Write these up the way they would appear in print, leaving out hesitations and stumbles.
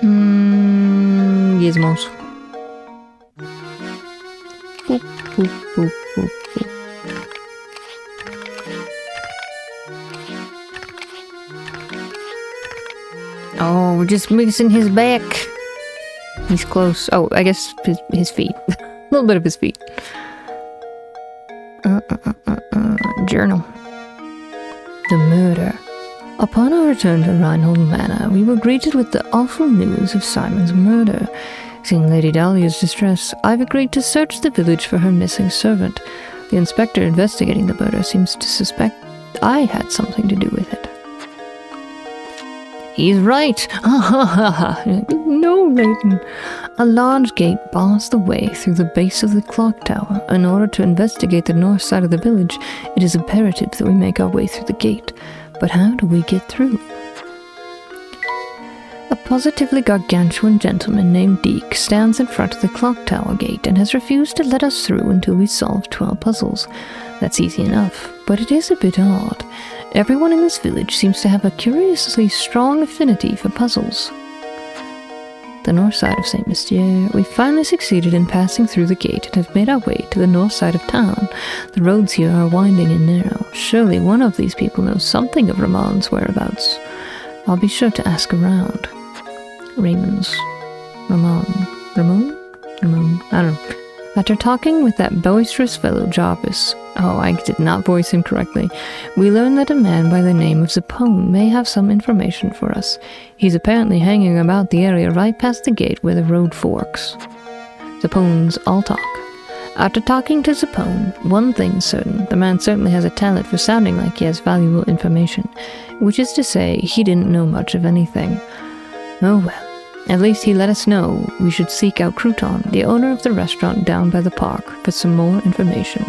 Gizmos. Boop, boop, boop, boop, boop. Oh, we're just missing his back. He's close. Oh, I guess his feet. A little bit of his feet. Journal. The murder. Upon our return to Reinhold Manor, we were greeted with the awful news of Simon's murder. Seeing Lady Dahlia's distress, I've agreed to search the village for her missing servant. The inspector investigating the murder seems to suspect I had something to do with it. He's right. No, Layton. A large gate bars the way through the base of the clock tower. In order to investigate the north side of the village, it is imperative that we make our way through the gate. But how do we get through? A positively gargantuan gentleman named Deke stands in front of the clock tower gate and has refused to let us through until we solve 12 puzzles. That's easy enough, but it is a bit odd. Everyone in this village seems to have a curiously strong affinity for puzzles. The north side of St. Mystere, we finally succeeded in passing through the gate and have made our way to the north side of town. The roads here are winding and narrow. Surely one of these people knows something of Ramon's whereabouts. I'll be sure to ask around. Ramon? I don't know. After talking with that boisterous fellow Jarvis, I did not voice him correctly, we learned that a man by the name of Zapone may have some information for us. He's apparently hanging about the area right past the gate where the road forks. Zapone's all talk. After talking to Zapone, one thing's certain, the man certainly has a talent for sounding like he has valuable information, which is to say, he didn't know much of anything. Oh well. At least he let us know we should seek out Crouton, the owner of the restaurant down by the park, for more information.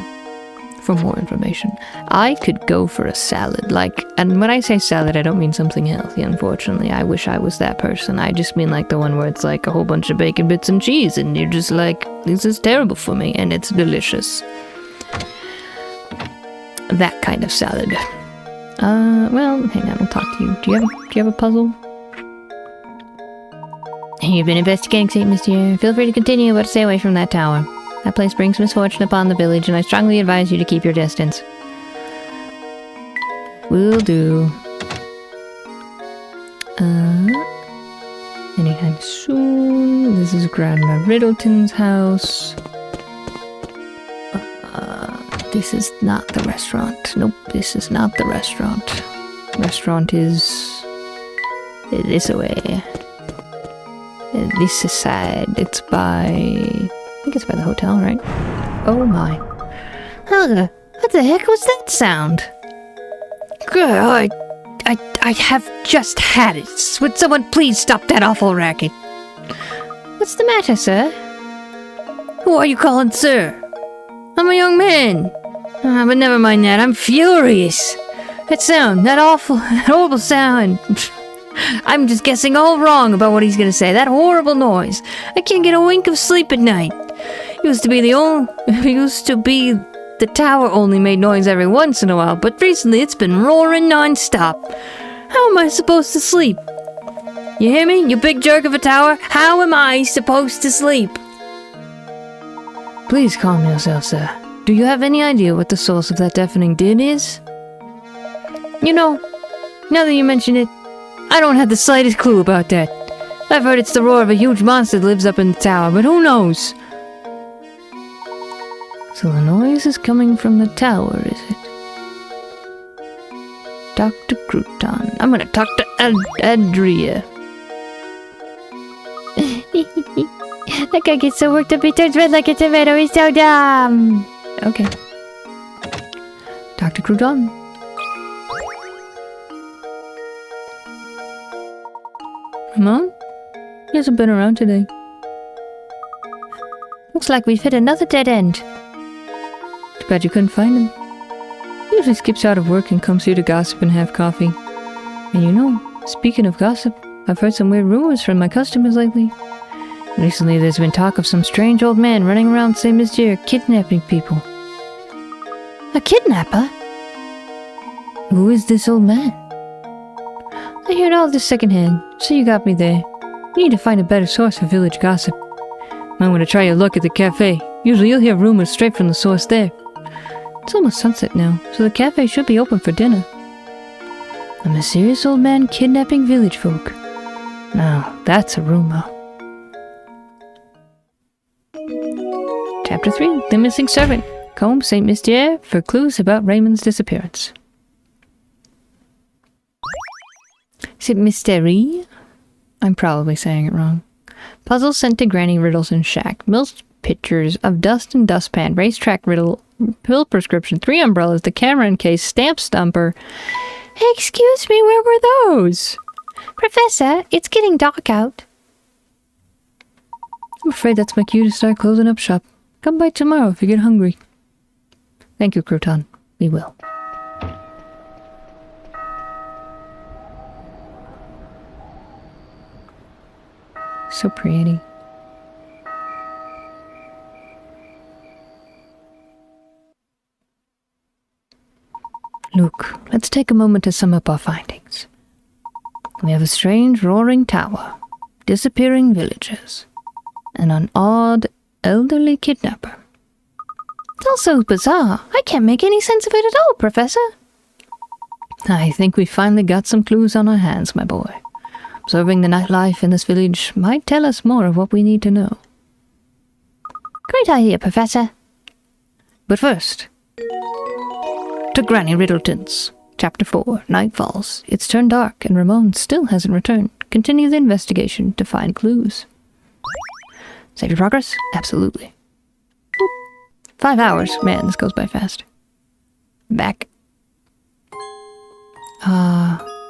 I could go for a salad, and when I say salad, I don't mean something healthy, unfortunately. I wish I was that person. I just mean like the one where it's like a whole bunch of bacon bits and cheese, and you're just like, this is terrible for me, and it's delicious. That kind of salad. Well, hang on, I'll talk to you. Do you have a puzzle? You've been investigating St. Mystere. Feel free to continue, but stay away from that tower. That place brings misfortune upon the village, and I strongly advise you to keep your distance. Will do. Anytime soon. This is Grandma Riddleton's house. This is not the restaurant. Nope, this is not the restaurant. Restaurant is this way. This is side. It's by... I think it's by the hotel, right? Oh my. What the heck was that sound? God, I have just had it. Would someone please stop that awful racket? What's the matter, sir? Who are you calling sir? I'm a young man. But never mind that. I'm furious. That sound, that horrible sound. I'm just guessing all wrong about what he's gonna say. That horrible noise. I can't get a wink of sleep at night. Used to be the tower only made noise every once in a while, but recently it's been roaring non-stop. How am I supposed to sleep? You hear me, you big jerk of a tower? How am I supposed to sleep? Please calm yourself, sir. Do you have any idea what the source of that deafening din is? You know, now that you mention it, I don't have the slightest clue about that. I've heard it's the roar of a huge monster that lives up in the tower, but who knows? So the noise is coming from the tower, is it? Dr. Crouton. I'm gonna talk to Adria. That guy gets so worked up he turns red like a tomato. He's so dumb. Okay. Dr. Crouton. Ramon? He hasn't been around today. Looks like we've hit another dead end. Too bad you couldn't find him. He usually skips out of work and comes here to gossip and have coffee. And you know, speaking of gossip, I've heard some weird rumors from my customers lately. Recently there's been talk of some strange old man running around St. Mystere kidnapping people. A kidnapper? Who is this old man? I heard all this secondhand, so you got me there. You need to find a better source for village gossip. Might want to try your luck at the cafe. Usually you'll hear rumors straight from the source there. It's almost sunset now, so the cafe should be open for dinner. A mysterious old man kidnapping village folk. Now, that's a rumor. Chapter 3. The Missing Servant. Comb St. Mystere for clues about Raymond's disappearance. Is it Mystere? I'm probably saying it wrong. Puzzles sent to Granny Riddleson's shack. Milk pitchers of dust and dustpan. Racetrack riddle. Pill prescription. 3 umbrellas. The Cameron case. Stamp stumper. Excuse me, where were those? Professor, it's getting dark out. I'm afraid that's my cue to start closing up shop. Come by tomorrow if you get hungry. Thank you, Crouton. We will. So pretty. Look, let's take a moment to sum up our findings. We have a strange roaring tower, disappearing villagers, and an odd elderly kidnapper. It's all so bizarre. I can't make any sense of it at all, Professor. I think we finally got some clues on our hands, my boy. Observing the nightlife in this village might tell us more of what we need to know. Great idea, Professor. But first, to Granny Riddleton's. Chapter 4. Night falls. It's turned dark and Ramon still hasn't returned. Continue the investigation to find clues. Save your progress? Absolutely. 5 hours. Man, this goes by fast. Back.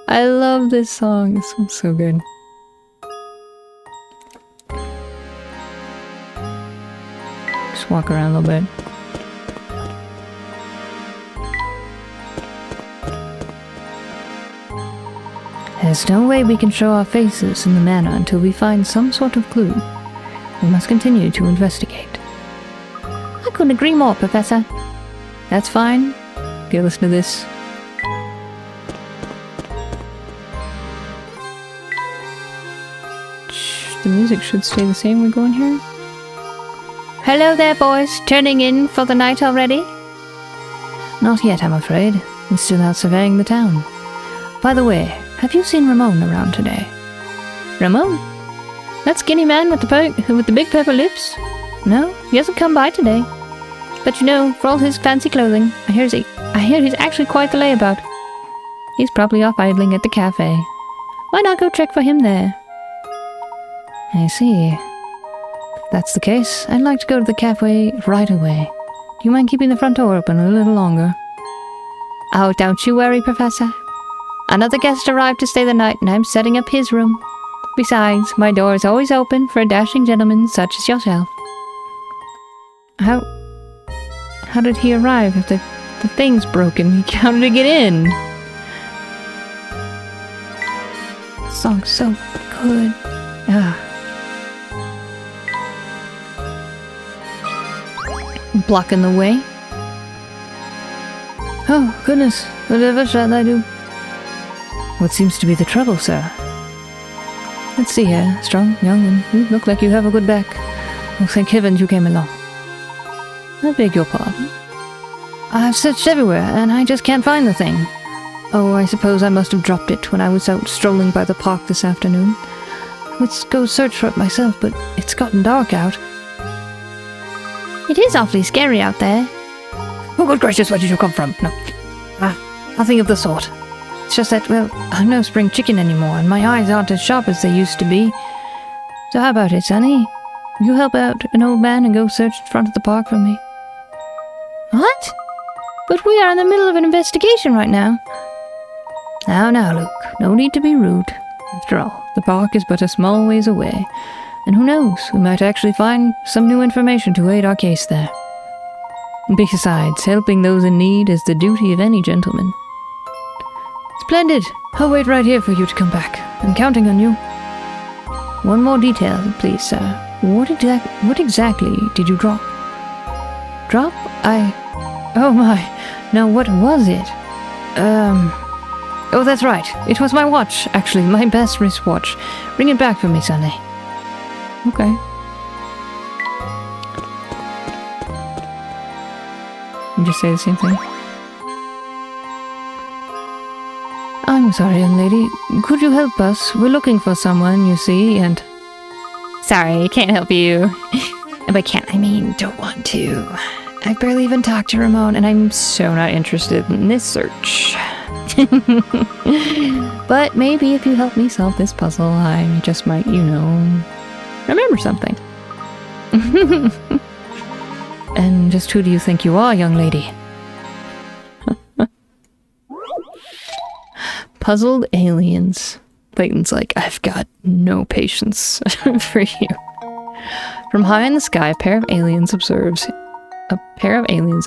I love this song. This one's so good. Just walk around a little bit. There's no way we can show our faces in the manor until we find some sort of clue. We must continue to investigate. I couldn't agree more, Professor. That's fine. Okay, listen to this. The music should stay the same. We're going here. Hello there, boys. Turning in for the night already? Not yet, I'm afraid. I'm still out surveying the town. By the way, have you seen Ramon around today? Ramon? That skinny man with the big purple lips? No, he hasn't come by today. But you know, for all his fancy clothing, I hear he's actually quite the layabout. He's probably off idling at the cafe. Why not go check for him there? I see. If that's the case, I'd like to go to the cafe right away. Do you mind keeping the front door open a little longer? Oh, don't you worry, Professor. Another guest arrived to stay the night, and I'm setting up his room. Besides, my door is always open for a dashing gentleman such as yourself. How did he arrive if the thing's broken? How did he get in? This song's so good. Blocking the way. Oh, goodness. Whatever shall I do? What seems to be the trouble, sir? Let's see here. Strong, young, and you look like you have a good back. Oh, thank heavens you came along. I beg your pardon. I've searched everywhere, and I just can't find the thing. Oh, I suppose I must have dropped it when I was out strolling by the park this afternoon. I would go search for it myself, but it's gotten dark out. It is awfully scary out there. Oh, good gracious, where did you come from? No. Nothing of the sort. It's just that, well, I'm no spring chicken anymore, and my eyes aren't as sharp as they used to be. So how about it, Sonny? You help out an old man and go search in front of the park for me. What? But we are in the middle of an investigation right now. Now, Luke, no need to be rude. After all, the park is but a small ways away, and who knows, we might actually find some new information to aid our case there. Besides, helping those in need is the duty of any gentleman. Splendid! I'll wait right here for you to come back. I'm counting on you. One more detail, please, sir. What exactly did you drop? Drop? Oh my. Now what was it? Oh, that's right. It was my watch, actually. My best wristwatch. Bring it back for me, Sunday. Okay. You just say the same thing? I'm sorry, young lady. Could you help us? We're looking for someone, you see, and... Sorry, can't help you. By can't, I mean don't want to. I've barely even talked to Ramon, and I'm so not interested in this search. But maybe if you help me solve this puzzle, I just might, you know, remember something. And just who do you think you are, young lady? Puzzled aliens. Layton's like, I've got no patience for you. From high in the sky, a pair of aliens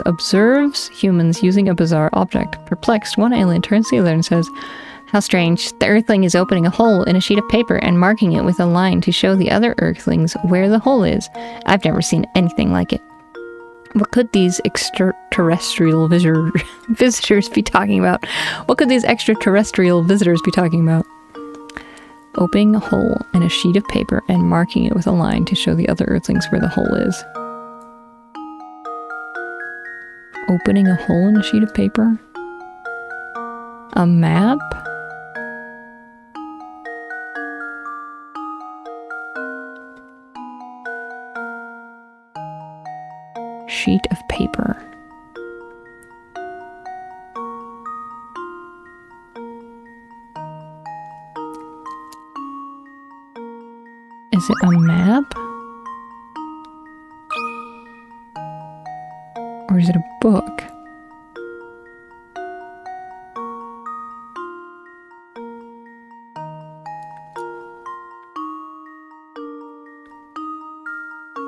observes humans using a bizarre object. Perplexed, one alien turns to the other and says, how strange. The Earthling is opening a hole in a sheet of paper and marking it with a line to show the other Earthlings where the hole is. I've never seen anything like it. What could these extraterrestrial visitors be talking about? What could these extraterrestrial visitors be talking about? Opening a hole in a sheet of paper and marking it with a line to show the other Earthlings where the hole is. Opening a hole in a sheet of paper? A map? Sheet of paper. Is it a map? Or is it a book?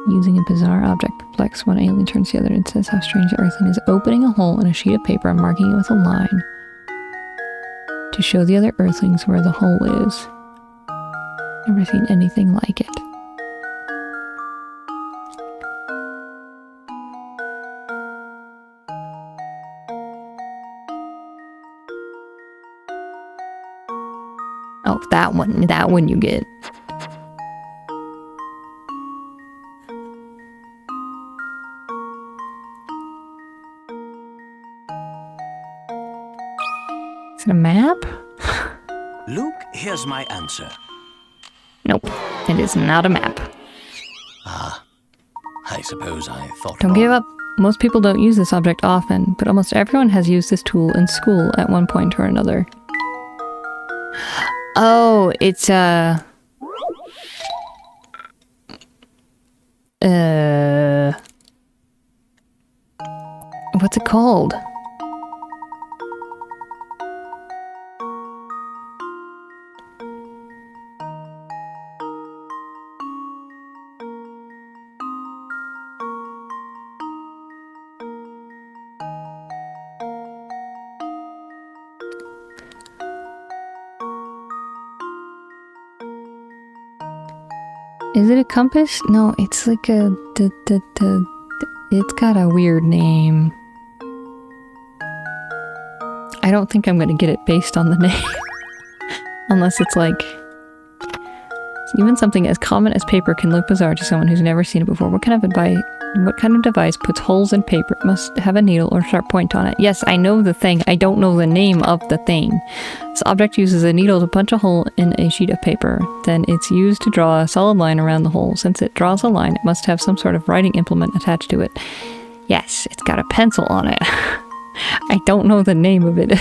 Using a bizarre object, perplexed, one alien turns to the other and says how strange the Earthling is opening a hole in a sheet of paper and marking it with a line to show the other Earthlings where the hole is. Never seen anything like it. Oh, that one you get. Is it a map? Luke, here's my answer. Nope, it is not a map. Ah, I suppose I thought Don't give up. Most people don't use this object often, but almost everyone has used this tool in school at one point or another. Oh, it's what's it called? Is it a compass? No, it's like a... It's got a weird name. I don't think I'm gonna get it based on the name. Unless it's like... Even something as common as paper can look bizarre to someone who's never seen it before. What kind of device puts holes in paper? It must have a needle or sharp point on it. Yes, I know the thing. I don't know the name of the thing. This object uses a needle to punch a hole in a sheet of paper. Then it's used to draw a solid line around the hole. Since it draws a line, it must have some sort of writing implement attached to it. Yes, it's got a pencil on it. I don't know the name of it.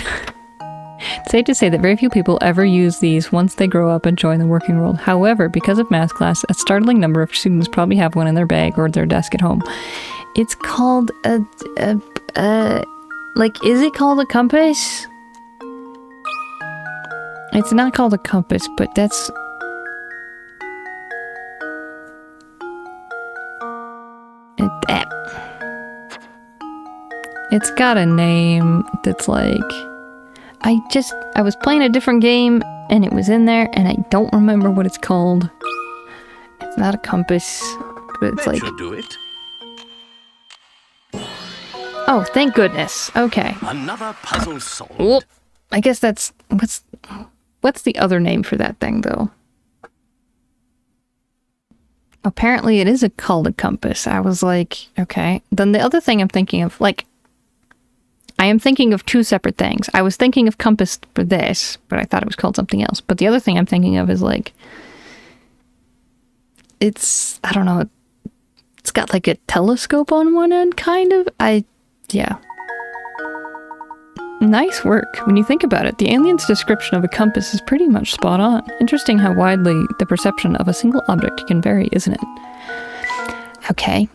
It's safe to say that very few people ever use these once they grow up and join the working world. However, because of math class, a startling number of students probably have one in their bag or their desk at home. It's called is it called a compass? It's not called a compass, but that's... It's got a name that's like... I was playing a different game, and it was in there, and I don't remember what it's called. It's not a compass, but it's like... Should do it. Oh, thank goodness. Okay. Another puzzle solved. Whoop. I guess that's... What's the other name for that thing, though? Apparently it is called a compass. I was like, okay. Then the other thing I'm thinking of, like... I am thinking of two separate things. I was thinking of compass for this, but I thought it was called something else. But the other thing I'm thinking of is like... It's... I don't know. It's got like a telescope on one end, kind of. Yeah. Nice work. When you think about it, the alien's description of a compass is pretty much spot on. Interesting how widely the perception of a single object can vary, isn't it? Okay.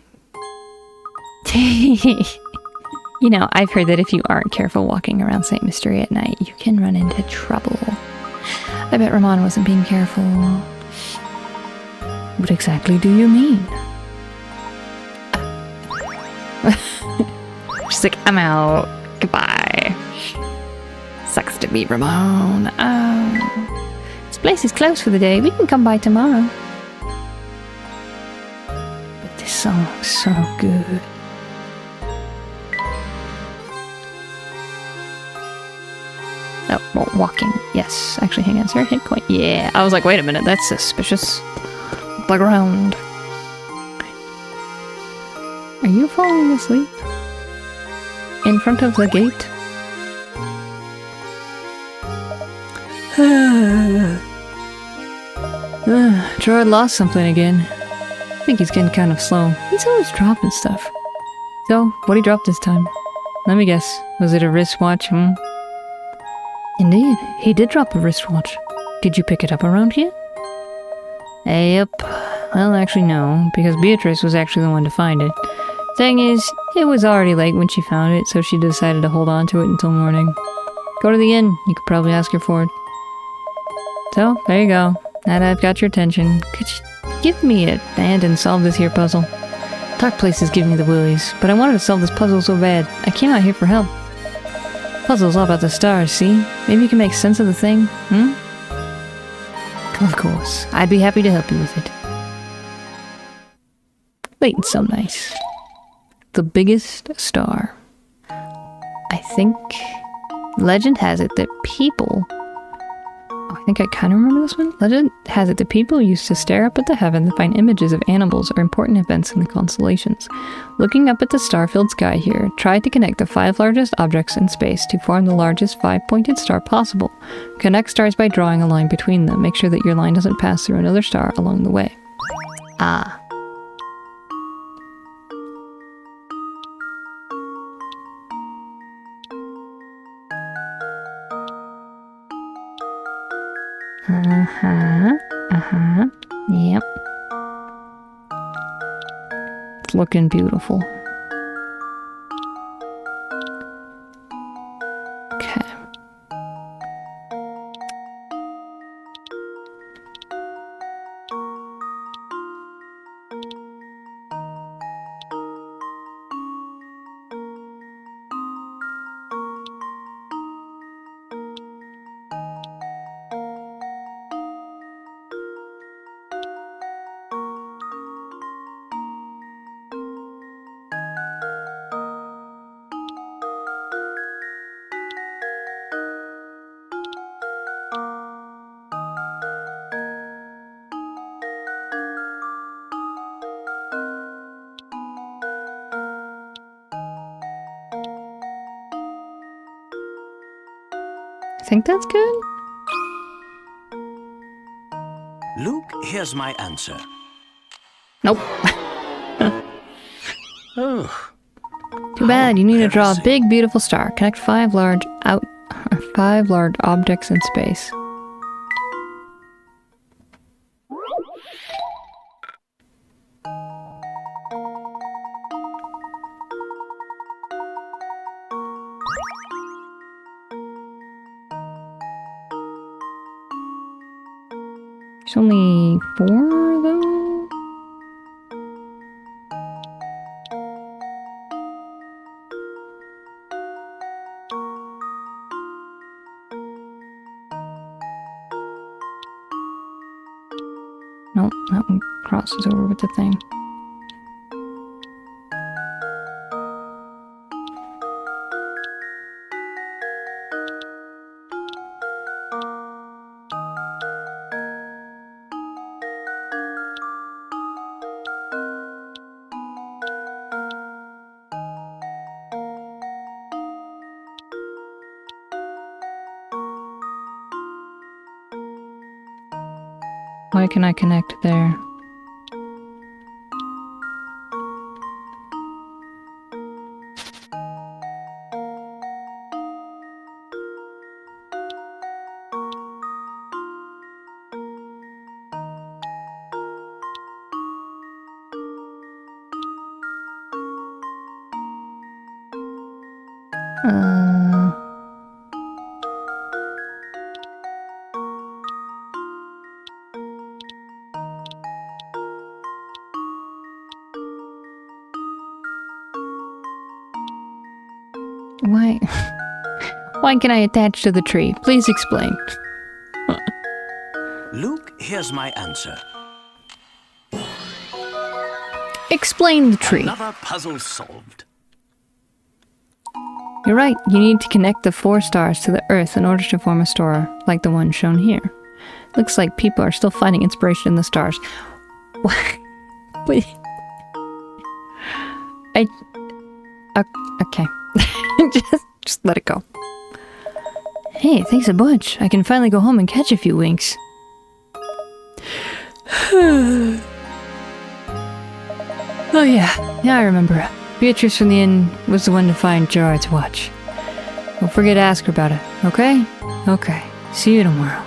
You know, I've heard that if you aren't careful walking around St. Mystere at night, you can run into trouble. I bet Ramon wasn't being careful. What exactly do you mean? She's like, I'm out. Goodbye. Sucks to be Ramon. Oh. This place is closed for the day. We can come by tomorrow. But this song's so good. Oh, well, walking. Yes. Actually, hang on. Is there a hit point? Yeah. I was like, wait a minute. That's suspicious. Look around. Are you falling asleep? In front of the gate? Gerard lost something again. I think he's getting kind of slow. He's always dropping stuff. So, what'd he drop this time? Let me guess. Was it a wristwatch, Indeed, he did drop a wristwatch. Did you pick it up around here? Yep. Well, actually no, because Beatrice was actually the one to find it. Thing is, it was already late when she found it, so she decided to hold on to it until morning. Go to the inn, you could probably ask her for it. So, there you go. Now that I've got your attention, could you give me a hand and solve this here puzzle? Dark Place is giving me the willies, but I wanted to solve this puzzle so bad. I came out here for help. Puzzle's all about the stars, see? Maybe you can make sense of the thing, Of course, I'd be happy to help you with it. Layton's so nice. The biggest star. I think legend has it that people... Oh, I think I kind of remember this one. Legend has it that people used to stare up at the heaven to find images of animals or important events in the constellations. Looking up at the star-filled sky here, try to connect the 5 largest objects in space to form the largest 5-pointed star possible. Connect stars by drawing a line between them. Make sure that your line doesn't pass through another star along the way. Ah. Yep. It's looking beautiful. Okay. I think that's good. Luke, here's my answer. Nope. Oh. Too bad. You need to draw a big, beautiful star. Connect 5 large objects in space. There's only 4 though. Nope, that one crosses over with the thing. Why can I connect there? Why? Why can I attach to the tree? Please explain. Luke, here's my answer. Explain the tree. Another puzzle solved. You're right, you need to connect the 4 stars to the Earth in order to form a star like the one shown here. Looks like people are still finding inspiration in the stars. Wait. Okay. just let it go. Hey, thanks a bunch. I can finally go home and catch a few winks. Oh yeah, I remember. Beatrice from the inn was the one to find Gerard's watch. Don't forget to ask her about it, okay? Okay, see you tomorrow.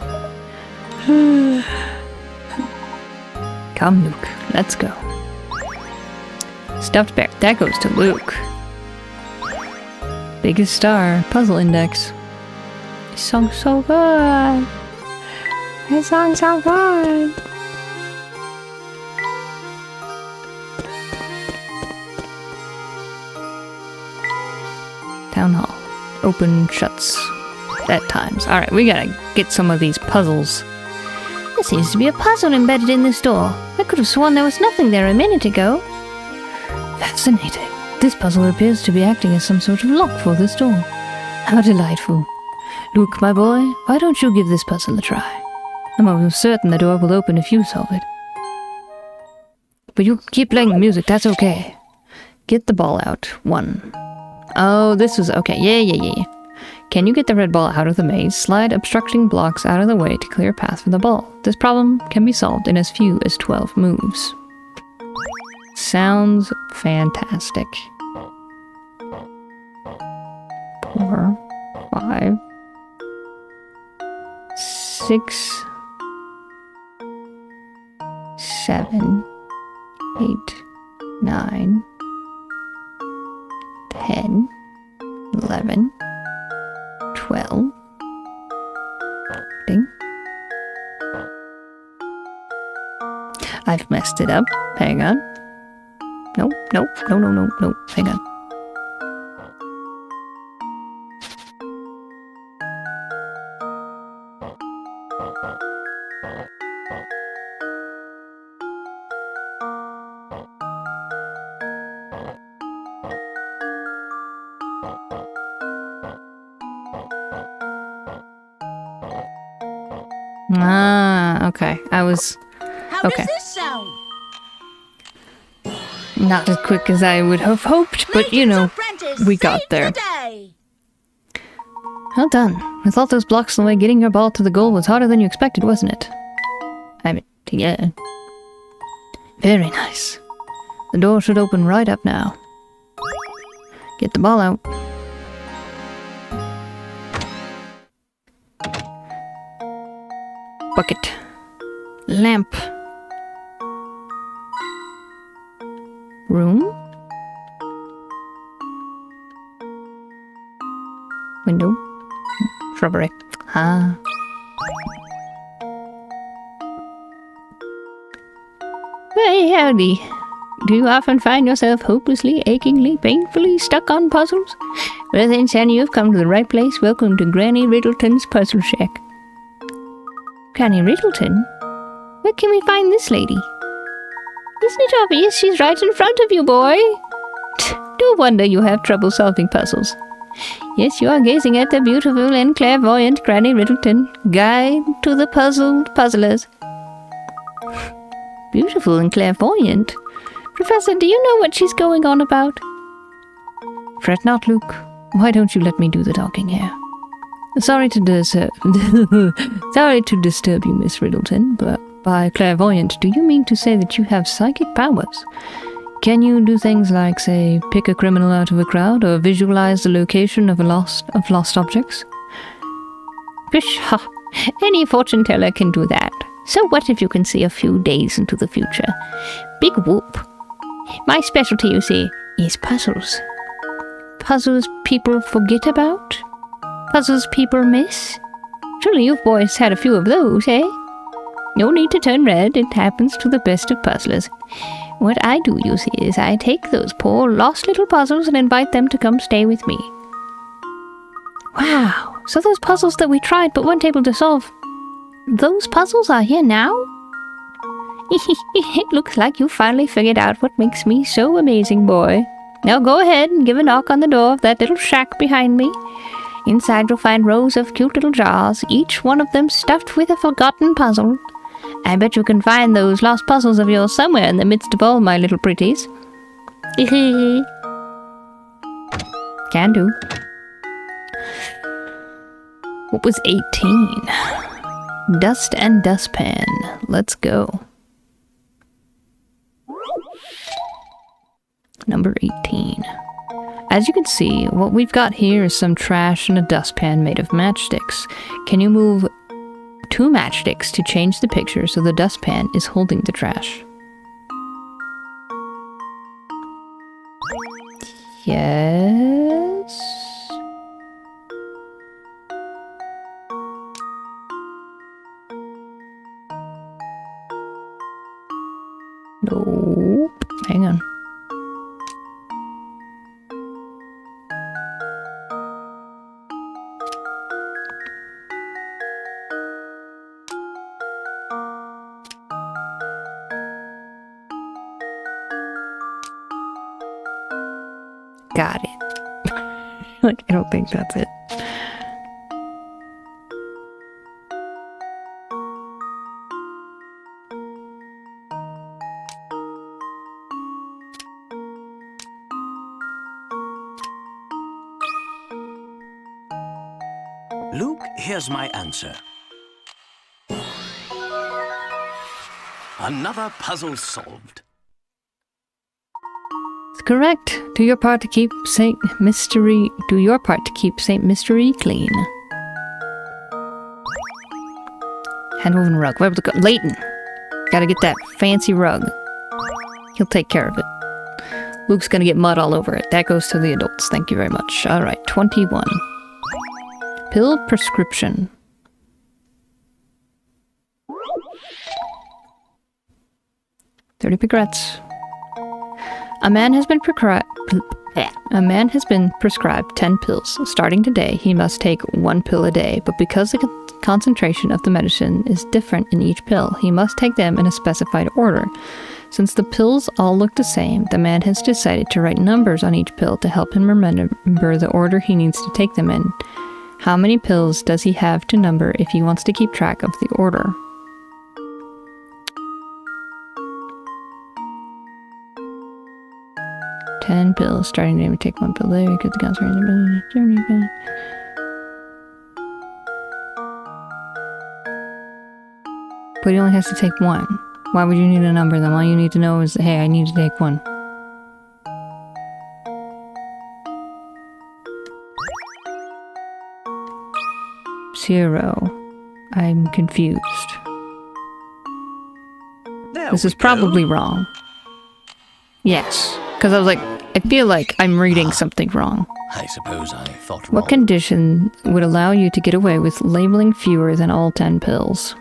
Come, Luke, let's go. Stuffed bear, that goes to Luke. Biggest star, puzzle index. This song's so good. This song's so good. Town hall. Open, shuts. At times. Alright, we gotta get some of these puzzles. There seems to be a puzzle embedded in this door. I could have sworn there was nothing there a minute ago. Fascinating. This puzzle appears to be acting as some sort of lock for this door. How delightful. Luke, my boy, why don't you give this puzzle a try? I'm almost certain the door will open if you solve it. But you keep playing the music, that's okay. Get the ball out. 1. Oh, this was okay. Yeah. Can you get the red ball out of the maze? Slide obstructing blocks out of the way to clear a path for the ball. This problem can be solved in as few as 12 moves. Sounds fantastic. 4, 5, 6, 7, 8, 9, 10, 11, 12. Ding. I've messed it up. Hang on. No. Hang on. Okay. How does this sound? Not as quick as I would have hoped, but you know, we got there. Well done. With all those blocks in the way, getting your ball to the goal was harder than you expected, wasn't it? I mean, yeah. Very nice. The door should open right up now. Get the ball out. Bucket. Lamp. Room. Window. Shrubbery. Ah. Hey, howdy. Do you often find yourself hopelessly, achingly, painfully stuck on puzzles? Well then, Sandy, you've come to the right place. Welcome to Granny Riddleton's Puzzle Shack. Granny Riddleton? Where can we find this lady? Isn't it obvious she's right in front of you, boy? No wonder you have trouble solving puzzles. Yes, you are gazing at the beautiful and clairvoyant Granny Riddleton, guide to the puzzled puzzlers. Beautiful and clairvoyant? Professor, do you know what she's going on about? Fret not, Luke. Why don't you let me do the talking here? Sorry to disturb you, Miss Riddleton, but By clairvoyant, do you mean to say that you have psychic powers? Can you do things like, say, pick a criminal out of a crowd or visualize the location of lost objects? Pish, ha! Any fortune teller can do that. So what if you can see a few days into the future? Big whoop. My specialty, you see, is puzzles. Puzzles people forget about? Puzzles people miss? Surely you boys had a few of those, eh? No need to turn red, it happens to the best of puzzlers. What I do, you see, is I take those poor lost little puzzles and invite them to come stay with me. Wow, so those puzzles that we tried but weren't able to solve, those puzzles are here now? It looks like you finally figured out what makes me so amazing, boy. Now go ahead and give a knock on the door of that little shack behind me. Inside you'll find rows of cute little jars, each one of them stuffed with a forgotten puzzle. I bet you can find those lost puzzles of yours somewhere in the midst of all my little pretties. Can do. What was 18? Dust and dustpan. Let's go. Number 18. As you can see, what we've got here is some trash and a dustpan made of matchsticks. Can you move 2 matchsticks to change the picture so the dustpan is holding the trash? Yes. Nope. Hang on. Got it. Like, I don't think that's it. Luke, here's my answer. Another puzzle solved. It's correct. Do your part to keep Saint Mystere. Do your part to keep Saint Mystere clean. Hand-woven rug. Where would it go? Layton. Gotta get that fancy rug. He'll take care of it. Luke's gonna get mud all over it. That goes to the adults. Thank you very much. Alright, 21. Pill prescription. $30 pigrets. A man has been prescribed 10 pills. Starting today, he must take 1 pill a day, but because the concentration of the medicine is different in each pill, he must take them in a specified order. Since the pills all look the same, the man has decided to write numbers on each pill to help him remember the order he needs to take them in. How many pills does he have to number if he wants to keep track of the order? Ten pills. Starting today, we take 1 pill there. Get the concentration. But he only has to take 1. Why would you need to number them? All you need to know is, hey, I need to take 1. Zero. I'm confused. This is probably wrong. Yes. Because I was like, I feel like I'm reading something wrong. I suppose I thought wrong. What condition would allow you to get away with labeling fewer than all 10 pills?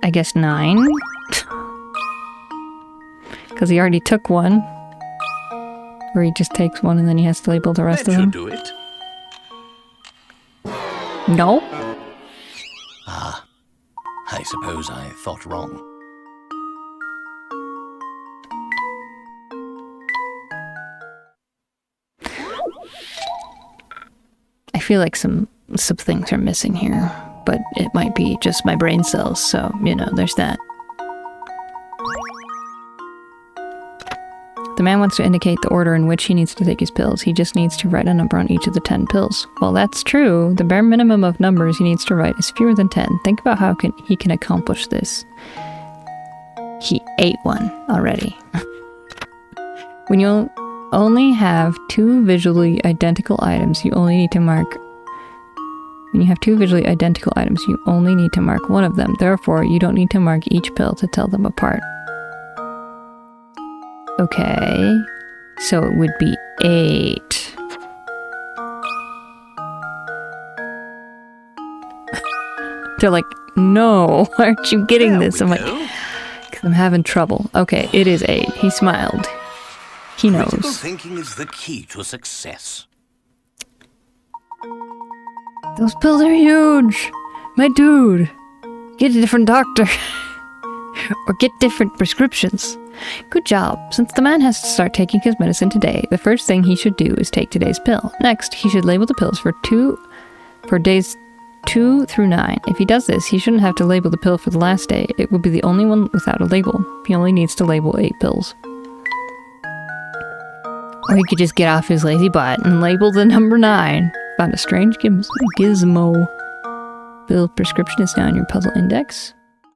I guess 9. Because he already took 1. Or he just takes 1 and then he has to label the rest of them. Do it. No. Ah, I suppose I thought wrong. I feel like some some things are missing here, but it might be just my brain cells, so, you know, there's that. The man wants to indicate the order in which he needs to take his pills. He just needs to write a number on each of the 10 pills. Well, that's true. The bare minimum of numbers he needs to write is fewer than 10. Think about how he can accomplish this. He ate one already. When you only have two visually identical items, you only need to mark... When you have two visually identical items, you only need to mark one of them. Therefore, you don't need to mark each pill to tell them apart. Okay, so it would be 8. They're like, no, why aren't you getting this? I'm like, because I'm having trouble. Okay, it is 8. He smiled. He knows. Critical thinking is the key to success. Those pills are huge! My dude! Get a different doctor. Or get different prescriptions. Good job. Since the man has to start taking his medicine today, the first thing he should do is take today's pill. Next, he should label the pills for days 2 through 9. If he does this, he shouldn't have to label the pill for the last day. It would be the only one without a label. He only needs to label 8 pills. Or he could just get off his lazy butt and label the number 9. Found a strange gizmo. Pill prescription is now in your puzzle index.